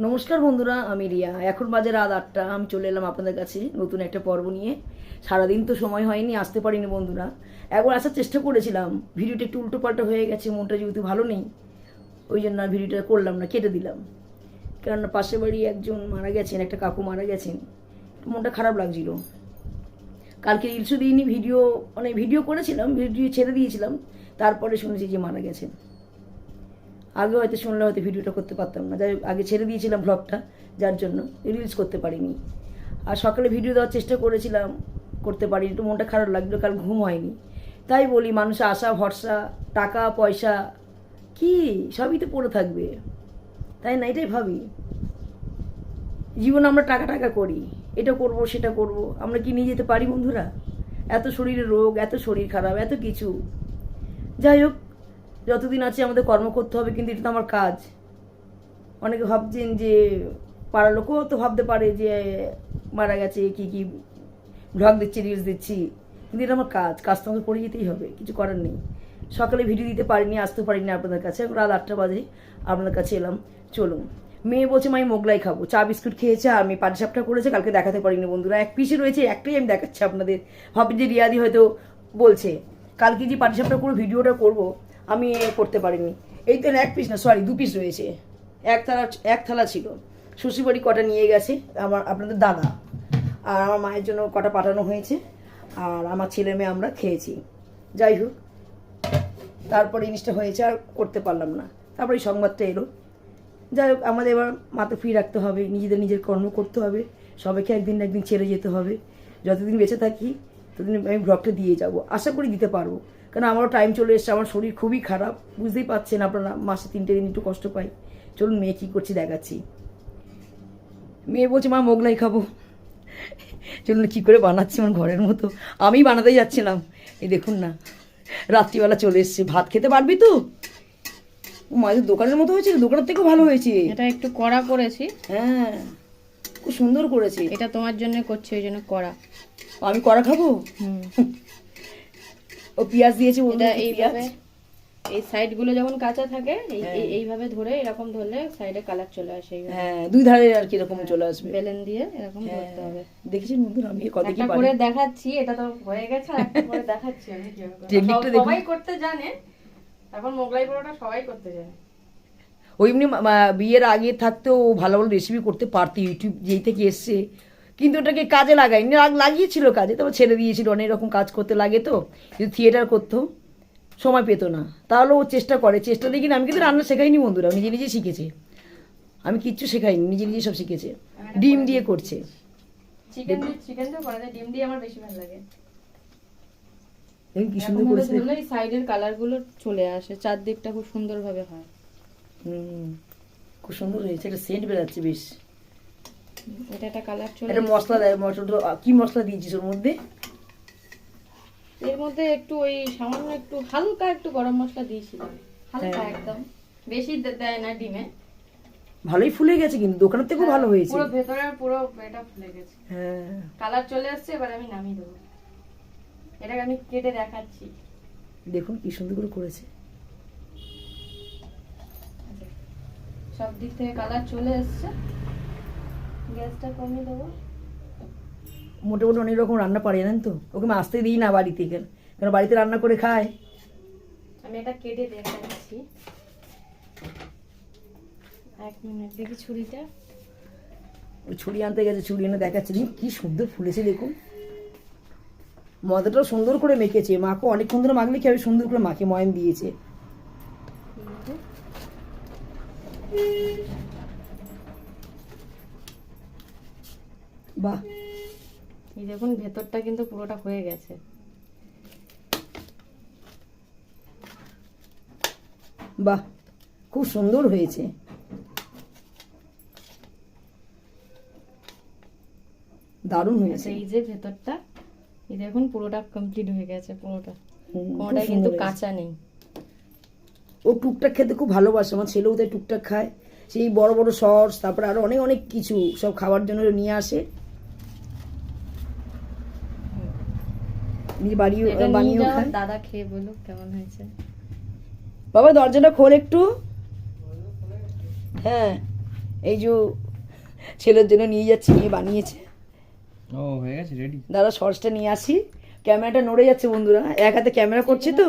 নমস্কার বন্ধুরা, আমি রিয়া। এখন বাজে রাত 8টা। আমি চলে এলাম আপনাদের কাছে নতুন একটা পর্ব নিয়ে। সারাদিন তো সময় হয়নি, আসতে পারিনি বন্ধুরা। একবার আসার চেষ্টা করেছিলাম, ভিডিওটা একটু উল্টোপাল্টা হয়ে গেছে, মনটা যেহেতু ভালো নেই ওই জন্য আর ভিডিওটা করলাম না, কেটে দিলাম। কেননা পাশের বাড়ি একজন মারা গেছেন, একটা কাকু মারা গেছেন, মনটা খারাপ লাগছিল। কালকে রিলসও দিইনি, ভিডিও করেছিলাম, ভিডিও ছেড়ে দিয়েছিলাম, তারপরে শুনেছি যে মারা গেছেন। আগে হয়তো শুনলে হয়তো ভিডিওটা করতে পারতাম না, যাই আগে ছেড়ে দিয়েছিলাম ব্লগটা, যার জন্য রিলস করতে পারিনি। আর সকালে ভিডিও দেওয়ার চেষ্টা করেছিলাম, করতে পারিনি, একটু মনটা খারাপ লাগলো, কাল ঘুম হয়নি। তাই বলি, মানুষের আশা ভরসা, টাকা পয়সা কি সবই তো পড়ে থাকবে, তাই না? এটাই ভাবি, জীবনে আমরা টাকা টাকা করি, এটা করব সেটা করব, আমরা কি নিয়ে যেতে পারি বন্ধুরা? এত শরীরে রোগ, এত শরীর খারাপ, এত কিছু। যাই হোক, যতদিন আছে আমাদের কর্ম করতে হবে, কিন্তু এটা তো আমার কাজ। অনেকে ভাবছেন যে পাড়ার লোকও তো ভাবতে পারে যে মারা গেছে, কি কি ভ্লগ দিচ্ছি, রিলস দিচ্ছি, কিন্তু এটা আমার কাজ, কাজ তো আমাকে করে যেতেই হবে, কিছু করার নেই। সকালে ভিডিও দিতে পারিনি, আসতে পারিনি আপনাদের কাছে, রাত 8টা বাজে আপনাদের কাছে এলাম। চলুন, মেয়ে বলছে আমি মোগলাই খাবো, চা বিস্কুট খেয়েছে, আর আমি পাটিসাপটা করেছে, কালকে দেখাতে পারিনি বন্ধুরা, এক পিসে রয়েছে, একটাই আমি দেখাচ্ছি আপনাদের। ভাবি যে রিয়াদি হয়তো বলছে, কালকে যে পাটিসাপটা করে ভিডিওটা করব আমি করতে পারিনি। এই তো এক পিস না, সরি 2 পিস রয়েছে, এক থালা ছিল। শ্বশুরবাড়ি কটা নিয়ে গেছে আপনাদের দাদা, আর আমার মায়ের জন্য কটা পাঠানো হয়েছে, আর আমার ছেলে মেয়ে আমরা খেয়েছি। যাই হোক, তারপরে জিনিসটা হয়েছে, আর করতে পারলাম না। তারপরে এই সংবাদটা এলো। যাই হোক, আমাদের এবার মাথা ফ্রি রাখতে হবে, নিজের কর্ম করতে হবে, সবাইকে একদিন না একদিন ছেড়ে যেতে হবে। যতদিন বেঁচে থাকি ততদিন আমি ব্লগটা দিয়ে যাব, আশা করি দিতে পারবো। কারণ আমারও টাইম চলে এসছে, আমার শরীর খুবই খারাপ, বুঝতেই পারছেন আপনারা, মাসে 3টে দিন একটু কষ্ট পাই। চলুন মেয়ে কী করছি দেখাচ্ছি। মেয়ে বলছে মা মোগলাই খাবো। চলুন কী করে বানাচ্ছি, আমার ঘরের মতো আমি বানাতেই যাচ্ছিলাম। এই দেখুন না, রাত্রিবেলা চলে এসছে, ভাত খেতে পারবি তো? মায়ের দোকানের মতো হয়েছে, দোকানের থেকেও ভালো হয়েছে। এটা একটু কড়া করেছি। হ্যাঁ, খুব সুন্দর করেছে। এটা তোমার জন্য করছি, ওই জন্য কড়া। আমি কড়া খাবো? ও পেঁয়াজ দিয়েছে, এটা এইভাবে এই সাইড গুলো যখন কাঁচা থাকে এইভাবে ধরে, এরকম ধরলে সাইডে কালার চলে আসে। হ্যাঁ, 2 ধারে আর কি এরকম চলে আসবে, বেলেন দিয়ে এরকম ধরতে হবে। দেখেছেন বন্ধুরা, আমি কত কি একটা পারি। করে দেখাচ্ছি, এটা তো হয়ে গেছে, আর একটা করে দেখাচ্ছি আমি কিভাবে করি। টেকনিকটা দেখুন। সবাই করতে জানে, এখন মোগলাই পরোটা সবাই করতে জানে। ওই এমনি বিয়ের আগে থাকতেও ভালো ভালো রেসিপি করতে পারতো, ইউটিউব যেই থেকে এসছে, কিন্তু ওটাকে কাজে লাগায়নি, লাগিয়েছিল কাজে, তবে ছেড়ে দিয়েছিল, অনেক রকম কাজ করতে লাগে তো, যদি থিয়েটার করতো সময় পেত না। তাহলে ও চেষ্টা করে, চেষ্টা দেখি না। আমি কিন্তু রান্না শেখাইনি বন্ধুরা, নিজে নিজে শিখেছে, আমি কিচ্ছু শেখাইনি, নিজে নিজে সব শিখেছে। ডিম দিয়ে করছে, চিকেন দিয়ে করা যায়, ডিম দিয়ে আমার বেশি ভালো লাগে। কি সুন্দর করেছে, এই সাইডের কালার গুলো চলে আসে, চারদিকটা খুব সুন্দর ভাবে হয়। খুব সুন্দর হয়েছে, একটা সেন্ট বেরাচ্ছে বেশ। এটা একটা কালার চলে, একটা মশলা দেয়, মশলা কি মশলা দিয়েছিস ওর মধ্যে? এর মধ্যে একটু ওই সামান্য একটু হালকা একটু গরম মশলা দিয়েছিলাম, হালকা একদম, বেশি দেয় না ডিমে। ভালোই ফুলে গেছে, কিন্তু দোকানের থেকেও ভালো হয়েছে, পুরো ভেতরে পুরো এটা ফুলে গেছে। হ্যাঁ, কালার চলে আসছে, এবার আমি নামিয়ে দেবো। এটাকে আমি কেটে দেখাচ্ছি, দেখুন কি সুন্দর করে করেছে। সব দিক থেকে কালার চলে আসছে। গ্যাসটা কমিয়ে দেবো। মোটামুটি অনেক রকম রান্না পারে, জানেন তো, ওকে আমি আসতে দিই না বাড়িতে, কেন বাড়িতে রান্না করে খায়। আমি এটা কেটে দেখাচ্ছি, 1 মিনিট দেখি ছুরিটা। ওই ছুরি আনতে গেছে, ছুরি এনে দেখাচ্ছে, কি সুন্দর ফুলেছে দেখুন। ময়দাটাও সুন্দর করে মেখেছে, মাকে অনেকক্ষণ ধরে মাখলে কি সুন্দর করে মাকে ময়ান দিয়েছে। বাহ, এই দেখুন ভেতরটা কিন্তু পুরোটা হয়ে গেছে। বাহ, খুব সুন্দর হয়েছে, দারুণ হয়েছে। এই যে ভেতরটা, এই দেখুন পুরোটা কমপ্লিট হয়ে গেছে, পুরোটা কোনোটা কিন্তু কাঁচা নেই। ও টুকটাক খেতে খুব ভালোবাসে, আমার ছেলেও তাই টুকটাক খায়, সেই বড় বড় সস, তারপরে আরো অনেক অনেক কিছু সব খাবার জন্য নিয়ে আসে, নিজে বানিয়েও খায়। দাদা খেয়ে বলো কেমন হয়েছে। বাবা দরজাটা খোল একটু। হ্যাঁ, এই যে ছেলের জন্য নিয়ে যাচ্ছি, নিয়ে বানিয়েছে। ও হয়ে গেছে রেডি। দাদা সসটা নিয়ে আসি, ক্যামেরাটা নড়ে যাচ্ছে বন্ধুরা, এক হাতে ক্যামেরা করছি তো।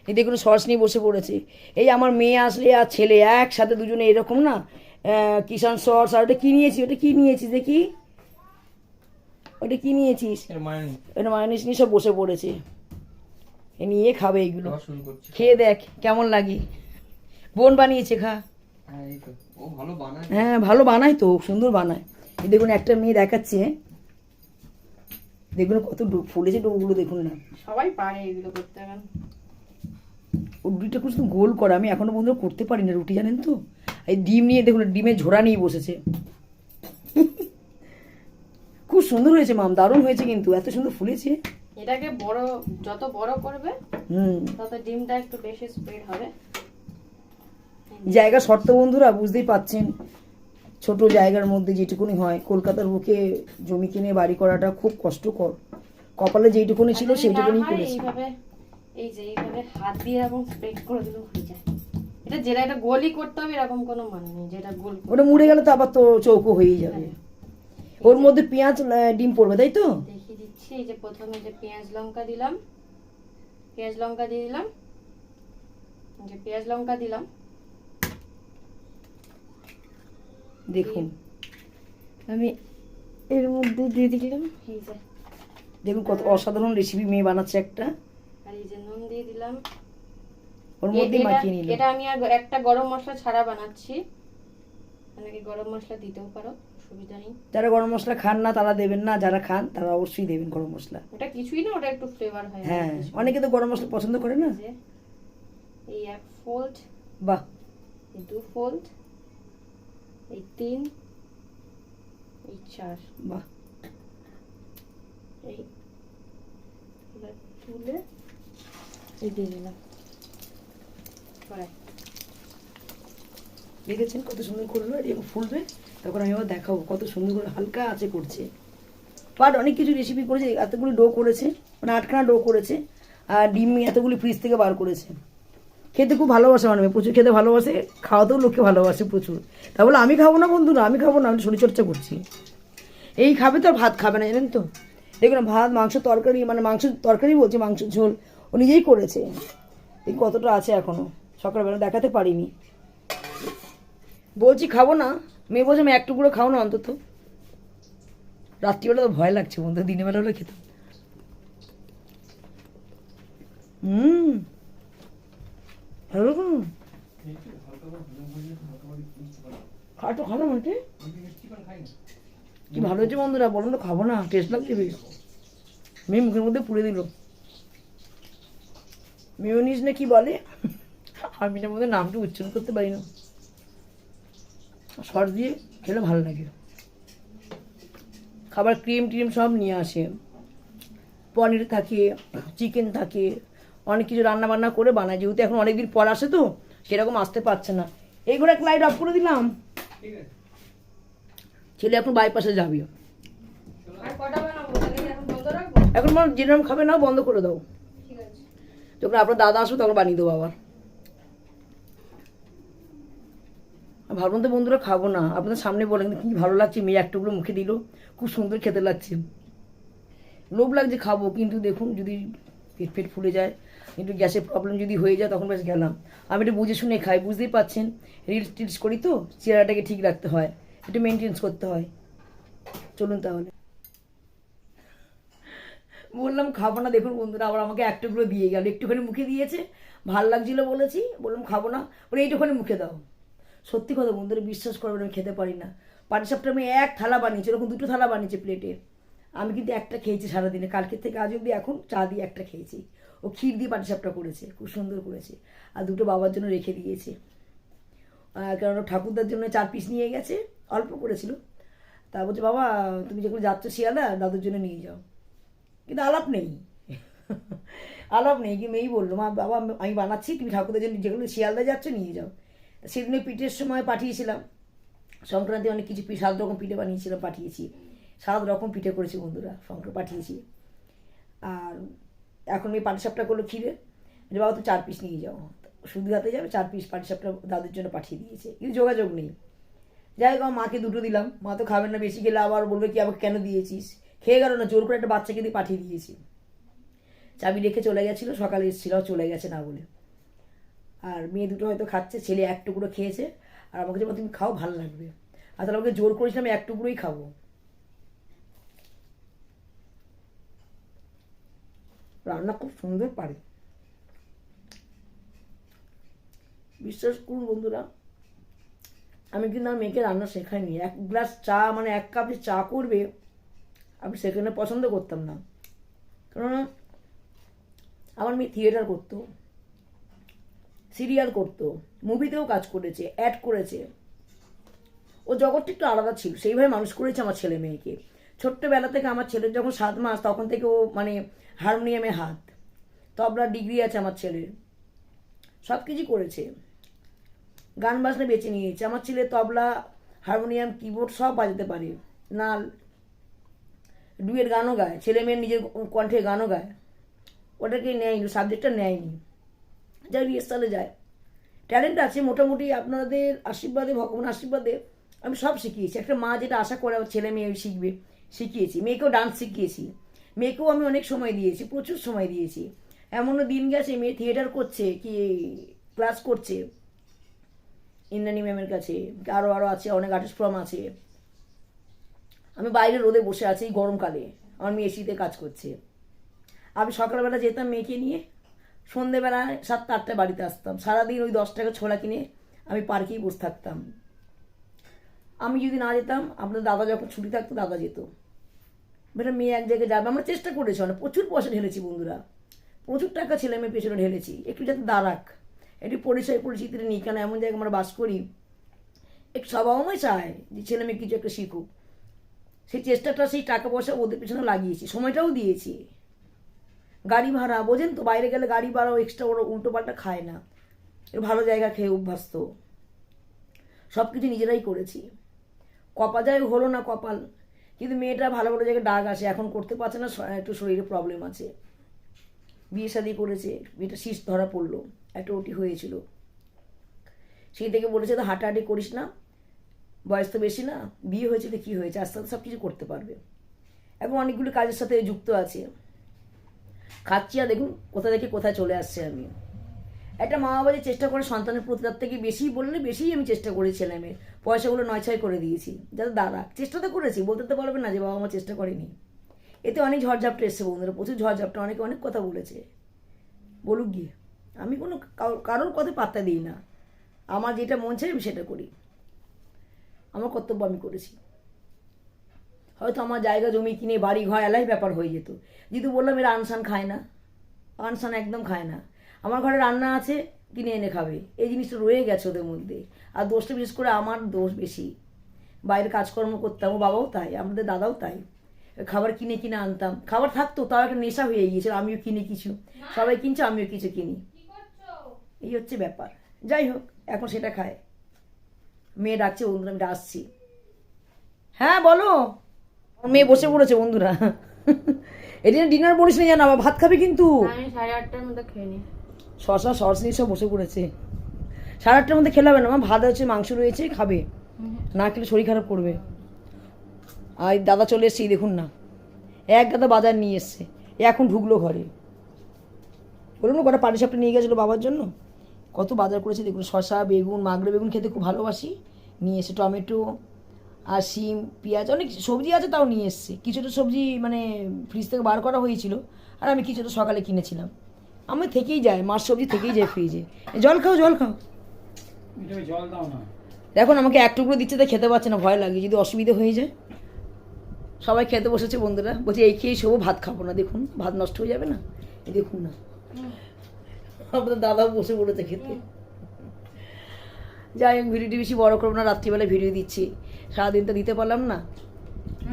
এই দেখুন সস নিয়ে বসে পড়েছে। এই আমার মেয়ে আসলে আর ছেলে একসাথে দুজনে এরকম না, কিষান সস। আর ওটা কি নিয়েছি, ওটা কি নিয়েছিস দেখি, ওটা কি নিয়েছিস? এটা মায়োনিজ নিয়ে সব বসে পড়েছে, এ নিয়ে খাবে এইগুলো। শুরু করছি, খেয়ে দেখ কেমন লাগে। বোন বানিয়েছে, খা। হ্যাঁ এই তো ও ভালো বানায়। হ্যাঁ ভালো বানায় তো, সুন্দর বানায়। এই দেখুন একটা মেয়ে দেখাচ্ছে, দেখুন কত ফুলেছে ডোগুলো, দেখুন না। সবাই পারে এগুলো করতে এখন। ও রুটিটা খুব সুন্দর গোল করা, আমি এখনো বন্ধুরা করতে পারি না রুটি, জানেন তো। এই ডিম নিয়ে দেখুন, ডিমের ঝোড়া নিয়ে বসেছে। খুব সুন্দর হয়েছে মাম, দারুণ হয়েছে কিন্তু, এত সুন্দর ফুলেছে। এটাকে বড়, যত বড় করবে হুম, তত ডিমটা একটু বেশি স্প্রেড হবে। জায়গা শর্ত বন্ধুরা, বুঝতেই পাচ্ছেন। ছোট জায়গার মধ্যে যেটুকুনি হয়, কলকাতার বুকে জমি কিনে বাড়ি করাটা খুব কষ্টকর। কপালে যেইটুকুনি ছিল সেইটুকুনি করেছি। এইভাবে, এই যে এইভাবে হাত দিয়ে এবং স্প্রেড করে দিলেও হয়ে যায়। এটা যেটা এটা গোলই করতে হবে এরকম কোনো মানে নেই, যেটা গোল ওটা মুড়ে গেলে তো আবার তো চৌকো হয়েই যাবে। ওর মধ্যে পেঁয়াজ ডিম পড়বে, তাই তো? দেখিয়ে দিচ্ছি। এই যে প্রথমে যে পেঁয়াজ লঙ্কা দিলাম, পেঁয়াজ লঙ্কা দিয়ে দিলাম, যে পেঁয়াজ লঙ্কা দিলাম, দেখুন আমি এর মধ্যে দিয়ে দিলাম এই যে, দেখুন কত অসাধারণ রেসিপি মেয়ে বানাচ্ছে একটা। আর এই যে নুন দিয়ে দিলাম। ওর মধ্যে মাখিয়ে নিল। এটা আমি আর একটা গরম মশলা ছাড়া বানাচ্ছি, অনেকে গরম মশলা দিতেও পারো, অসুবিধা নেই। যারা গরম মশলা খান না তারা দেবেন না, যারা খান তারা অবশ্যই দেবেন গরম মশলা। ওটা কিছুই না, ওটা একটু ফ্লেভার হয়। হ্যাঁ, অনেকে তো গরম মশলা পছন্দ করে না। এই এক ফোল্ড, বাহ, এই দু ফোল্ড, এই তিন, এই চার, বাহ। এই এবার তুলে এই দিয়ে দিলাম। দেখেছেন কত সুন্দর করলো, এরকম ফুলবে। তখন আমি আবার দেখাবো কত সুন্দর করে হালকা আছে করছে। বাট অনেক কিছু রেসিপি করেছে, এতগুলি ডো করেছে, মানে 8খানা ডো করেছে। আর ডিম এতগুলি ফ্রিজ থেকে বার করেছে। খেতে খুব ভালোবাসে আমার মেয়ে, প্রচুর খেতে ভালোবাসে, খাওয়াতেও লোককে ভালোবাসে প্রচুর। তা বলে আমি খাবো না বন্ধুরা, আমি খাবো না, আমি শরীরচর্চা করছি। এই খাবে তো আর ভাত খাবে না, জানেন তো। দেখুন ভাত, মাংস, তরকারি, মানে মাংস তরকারি বলছে, মাংস ঝোল ও নিজেই করেছে। এই কতটা আছে এখনো, সকালবেলা দেখাতে পারিনি। বলছি খাবো না, মেয়ে বলছে আমি এক টুকরো খাও না অন্তত। রাত্রিবেলা তো ভয় লাগছে বন্ধু, দিনের বেলা হলে খেতাম। ভালো খাটো খাবো মানে কি ভালো হয়েছে বন্ধুরা, বলুন তো খাবো না, টেস্ট লাগছে বেশ। মেয়ে মুখের মধ্যে পুড়ে দিল। মেয়োনিজ না কি বলে, আমি না মধ্যে নামটা উচ্চারণ করতে পারি না। সস দিয়ে খেলে ভালো লাগে। খাবার ক্রিম টিম সব নিয়ে আসে, পনির থাকে, চিকেন থাকে, অনেক কিছু রান্না বান্না করে বানায়। যেহেতু এখন অনেকদিন পর আসে তো সেরকম আসতে পারছে না। এইগুলো একটা লাইট অফ করে দিলাম, ছেলে এখন বাইপাসে যাবি। এখন মনে যেরকম খাবে না বন্ধ করে দাও, যখন আপনার দাদা আসবে তখন বানিয়ে দেবো আবার। ভাবলাম তো বন্ধুরা খাবো না, আপনাদের সামনে বলেন কি ভালো লাগছে, মেয়ে একটুগুলো মুখে দিল, খুব সুন্দর খেতে লাগছে। লোভ লাগছে খাবো, কিন্তু দেখুন যদি পেট ফেট ফুলে যায়, কিন্তু গ্যাসের প্রবলেম যদি হয়ে যায় তখন বেশ গেলাম। আমি এটা বুঝে শুনে খাই, বুঝতেই পাচ্ছেন, রিলস টিলস করি তো, চেহারাটাকে ঠিক রাখতে হয়, একটু মেনটেন্স করতে হয়। চলুন তাহলে, বললাম খাবো না, দেখুন বন্ধুরা আবার আমাকে একটুগুলো দিয়ে গেল, একটুখানি মুখে দিয়েছে, ভাল লাগছিল বলেছি, বললাম খাবো না, ওরা এইটুখানি মুখে দাও। সত্যি কথা বন্ধুরা বিশ্বাস করবেন, আমি খেতে পারি না। পাটিসাপটা আমি এক থালা বানিয়েছি, ওরকম 2টো থালা বানিয়েছে প্লেটে, আমি কিন্তু একটা খেয়েছি সারাদিনে, কালকের থেকে আজ অব্দি এখন চা দিয়ে একটা খেয়েছি। ও ক্ষীর দিয়ে পাটিসাপটা করেছে, খুব সুন্দর করেছে, আর 2টো বাবার জন্য রেখে দিয়েছে। কারণ ঠাকুরদার জন্য 4 পিস নিয়ে গেছে, অল্প করেছিল। তা বলছে বাবা তুমি যেগুলো যাচ্ছ শিয়ালদা, দাদুর জন্য নিয়ে যাও। কিন্তু আলাপ নেই, আলাপ নেই, কি মেয়েই বললো মা বাবা আমি বানাচ্ছি, তুমি ঠাকুরদের জন্য যেগুলো শিয়ালদা যাচ্ছ নিয়ে যাও। সেদিনে পিঠের সময় পাঠিয়েছিলাম, সংক্রান্তি অনেক কিছু 7 রকম পিঠে বানিয়েছিলাম, পাঠিয়েছি। 7 রকম পিঠে করেছি বন্ধুরা, সংক্রান্তি পাঠিয়েছি। আর এখন এই পাটিসাপটা করলো ক্ষীরে, যে বাবা তো 4 পিস নিয়ে যাও, শুধু হাতে যাবে 4 পিস পাটিসাপটা দাদুর জন্য পাঠিয়ে দিয়েছে, কিন্তু যোগাযোগ নেই। যাই হোক আমার মাকে দুটো দিলাম, মা তো খাবেন না, বেশি খেলে আবার বলবে কি আমাকে কেন দিয়েছিস, খেয়ে গেল না, জোর করে একটা বাচ্চাকে দিয়ে পাঠিয়ে দিয়েছি। চাবি রেখে চলে গেছিলো, সকালে এসেছিল, চলে গেছে না বলে। আর মেয়ে দুটো হয়তো খাচ্ছে, ছেলে এক টুকরো খেয়েছে, আর আমাকে যখন তুমি খাও ভালো লাগবে, আর তাহলে আমাকে জোর করেছিলাম এক টুকরোই খাবো। রান্না খুব সুন্দর পারে, বিশ্বাস করুন বন্ধুরা। আমি কিন্তু আমার মেয়েকে রান্না শেখাইনি। এক গ্লাস চা মানে এক কাপ যে চা করবে আমি সেখানে পছন্দ করতাম না, কেননা আমার মেয়ে থিয়েটার করতো, সিরিয়াল করতো, মুভিতেও কাজ করেছে, অ্যাড করেছে, ও জগৎটা একটু আলাদা ছিল, সেইভাবে মানুষ করেছে আমার ছেলে মেয়েকে। ছোট্টবেলা থেকে আমার ছেলের যখন 7 মাস তখন থেকে ও মানে হারমোনিয়ামে হাত, তবলার ডিগ্রি আছে আমার ছেলের, সব কিছুই করেছে, গান বাজনা বেছে নিয়েছে। আমার ছেলে তবলা, হারমোনিয়াম, কিবোর্ড সব বাজাতে পারে, নাল, ডুয়েট গানও গায়, ছেলে মেয়ের নিজের কণ্ঠে গানও গায়। ওটাকে নেয়নি, সাবজেক্টটা নেয়নি, যাই রিহার্সালে যায়, ট্যালেন্ট আছে মোটামুটি। আপনাদের আশীর্বাদে, ভগবান আশীর্বাদে আমি সব শিখিয়েছি। একটা মা যেটা আশা করে আমার ছেলে মেয়ে শিখবে, শিখিয়েছি। মেয়েকেও ডান্স শিখিয়েছি, মেয়েকেও আমি অনেক সময় দিয়েছি, প্রচুর সময় দিয়েছি। এমনও দিন গেছে মেয়ে থিয়েটার করছে, কি ক্লাস করছে ইন্দ্রাণী ম্যামের কাছে, আরও আছে, অনেক আর্টিস্ট ফর্ম আছে। আমি বাইরে রোদে বসে আছি এই গরমকালে, আমার মেয়ে এসিতে কাজ করছে। আমি সকালবেলা যেতাম মেয়েকে নিয়ে, সন্ধেবেলায় 7টা-8টায় বাড়িতে আসতাম, সারাদিন ওই 10 টাকা ছোলা কিনে আমি পার্কেই বসে থাকতাম। আমি যদি না যেতাম, আপনার দাদা যখন ছুটি থাকতো দাদা যেত। বেটা মেয়ে এক জায়গায় যাবে, আমরা চেষ্টা করেছি, অনেক প্রচুর পয়সা ঢেলেছি বন্ধুরা, প্রচুর টাকা ছেলে মেয়ের পেছনে ঢেলেছি, একটু যাতে দাঁড়াক, একটু পরিচয় পরিচিতিটা নিই, কেন এমন জায়গায় আমরা বাস করি, একটু স্বভাবময় চায় যে ছেলে মেয়ে কিছু একটা শিখুক। সেই চেষ্টাটা, সেই টাকা পয়সা ওদের পেছনে লাগিয়েছি, সময়টাও দিয়েছি। গাড়ি ভাড়া বোঝেন তো, বাইরে গেলে গাড়ি ভাড়াও এক্সট্রা, ওরা উল্টো পাল্টা খায় না, একটু ভালো জায়গা খেয়ে অভ্যস্ত, সব কিছু নিজেরাই করেছি। কপা যায় হলো না কপাল, কিন্তু মেয়েটা ভালো ভালো জায়গায় ডাক আসে, এখন করতে পারছে না, একটু শরীরে প্রবলেম আছে। বিয়ে শাদি করেছে, মেয়েটা শীষ ধরা পড়লো, একটা ওটি হয়েছিল, সেই থেকে বলেছে তো হাঁটাহাঁটি করিস না, বয়স তো বেশি না, বিয়ে হয়েছে তো কী হয়েছে, আস্তে আস্তে সব কিছু করতে পারবে। এখন অনেকগুলো কাজের সাথে যুক্ত আছে, খাচ্ছি, আর দেখুন কোথা থেকে কোথায় চলে আসছে। আমি একটা মা বাবা যে চেষ্টা করে সন্তানের প্রতি, তার থেকে বেশি বললে বেশিই আমি চেষ্টা করি ছেলে মেয়ের, পয়সাগুলো 9-6 করে দিয়েছি যাতে দাঁড়া, চেষ্টা তো করেছি, বলতে তো পারবে না যে বাবা মা চেষ্টা করেনি। এতে অনেক ঝড়ঝাপটা এসছে বন্ধুরা, প্রচুর ঝড়ঝাপটা, অনেকে অনেক কথা বলেছে, বলুক গিয়ে, আমি কোনো কারোর কথা পাত্তা দিই না, আমার যেটা মন চাই আমি সেটা করি, আমার কর্তব্য আমি করেছি। হয়তো আমার জায়গা জমি কিনে বাড়ি ঘর এলাই ব্যাপার হয়ে যেত, যেহেতু বললাম এরা আনসান খায় না, আনসান একদম খায় না, আমার ঘরে রান্না আছে কিনে এনে খাবে, এই জিনিসটা রয়ে গেছে ওদের মধ্যে। আর দোষটা বিশেষ করে আমার দোষ বেশি, বাইরে কাজকর্ম করতাম, ও বাবাও তাই, আমাদের দাদাও তাই, খাবার কিনে কিনে আনতাম, খাবার থাকতো তাও একটা নেশা হয়ে গিয়েছিল, আমিও কিনে কিছু, সবাই কিনছে আমিও কিছু কিনি, এই হচ্ছে ব্যাপার। যাই হোক, এখন সেটা খায়। মেয়ে ডাকছে বন্ধুরা, আমি আসছি। হ্যাঁ বলো, মেয়ে বসে পড়েছে বন্ধুরা, এদিন ডিনার বলিস না, জানো আবার ভাত খাবে কিন্তু। আমি 8:30টার মধ্যে খেয়ে নিই। শশা সস নিয়ে সব বসে পড়েছে, 8:30টার মধ্যে খেলে হবে না, আমার ভাত আছে, মাংস রয়েছে, খাবে না, খেলে শরীর খারাপ করবে। আর দাদা চলে এসছে, দেখুন না, এক গাদা বাজার নিয়ে এসছে, এখন ঢুকলো ঘরে। বলুন না, কটা পাটিসাপটা নিয়ে গেছিলো বাবার জন্য, কত বাজার করেছে দেখুন, শশা, বেগুন, মাগড়ে বেগুন খেতে খুব ভালোবাসি, নিয়ে এসে টমেটো আর শিম, পেঁয়াজ, অনেক সবজি আছে তাও নিয়ে এসছে। কিছুটা সবজি মানে ফ্রিজ থেকে বার করা হয়েছিল, আর আমি কিছুটা সকালে কিনেছিলাম, আমার থেকেই যায়, মাছ সবজি থেকেই যায় ফ্রিজে। জল খাও, জল খাও, জল দাও না। দেখুন আমাকে এক টুকরো দিচ্ছে, তাই খেতে পারছে না, ভয় লাগে যদি অসুবিধা হয়ে যায়। সবাই খেতে বসেছে বন্ধুরা, বলছে এই খেয়ে শোবো, ভাত খাবো না, দেখুন ভাত নষ্ট হয়ে যাবে না, এই দেখুন না, আপনার দাদাও বসে পড়েছে খেতে। যাই হোক, ভিডিওটি বেশি বড় করবো না, রাত্রিবেলায় ভিডিও দিচ্ছি, সারাদিন তো দিতে পারলাম না।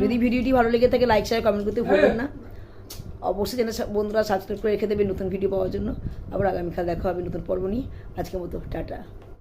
যদি ভিডিওটি ভালো লেগে থাকে লাইক শেয়ার কমেন্ট করতে ভুলবেন না, অবশ্যই যেন বন্ধুরা সাবস্ক্রাইব করে রেখে দেবে নতুন ভিডিও পাওয়ার জন্য। আবার আগামীকাল দেখা হবে নতুন পর্ব নিয়ে, আজকের মতো টাটা।